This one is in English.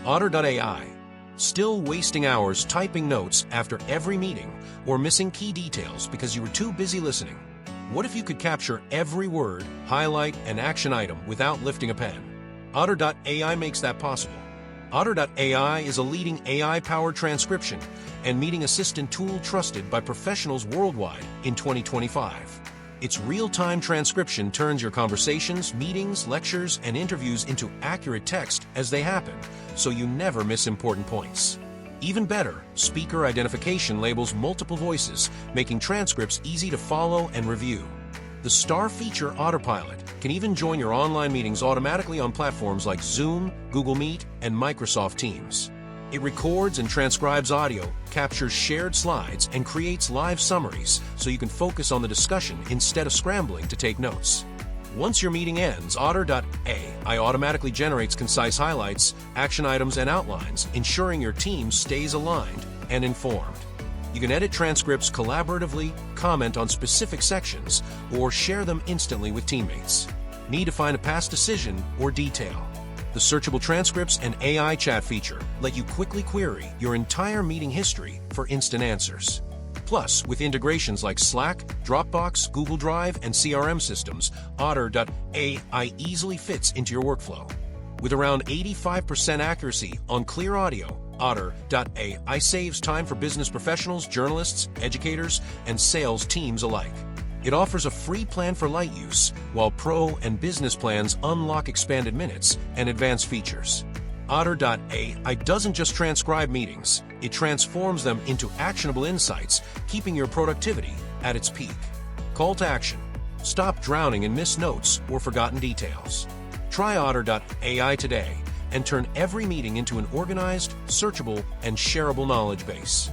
Otter.ai. Still wasting hours typing notes after every meeting or missing key details because you were too busy listening? What if you could capture every word, highlight, and action item without lifting a pen? Otter.ai makes that possible. Otter.ai is a leading AI-powered transcription and meeting assistant tool trusted by professionals worldwide in 2025. Its real-time transcription turns your conversations, meetings, lectures, and interviews into accurate text as they happen, so you never miss important points. Even better, speaker identification labels multiple voices, making transcripts easy to follow and review. The star feature Autopilot can even join your online meetings automatically on platforms like Zoom, Google Meet, and Microsoft Teams. It records and transcribes audio, captures shared slides, and creates live summaries so you can focus on the discussion instead of scrambling to take notes. Once your meeting ends, Otter.ai automatically generates concise highlights, action items, and outlines, ensuring your team stays aligned and informed. You can edit transcripts collaboratively, comment on specific sections, or share them instantly with teammates. Need to find a past decision or detail? The searchable transcripts and AI chat feature let you quickly query your entire meeting history for instant answers. Plus, with integrations like Slack, Dropbox, Google Drive, and CRM systems, Otter.ai easily fits into your workflow. With around 85% accuracy on clear audio, Otter.ai saves time for business professionals, journalists, educators, and sales teams alike. It offers a free plan for light use, while pro and business plans unlock expanded minutes and advanced features. Otter.ai doesn't just transcribe meetings, it transforms them into actionable insights, keeping your productivity at its peak. Call to action. Stop drowning in missed notes or forgotten details. Try Otter.ai today and turn every meeting into an organized, searchable, and shareable knowledge base.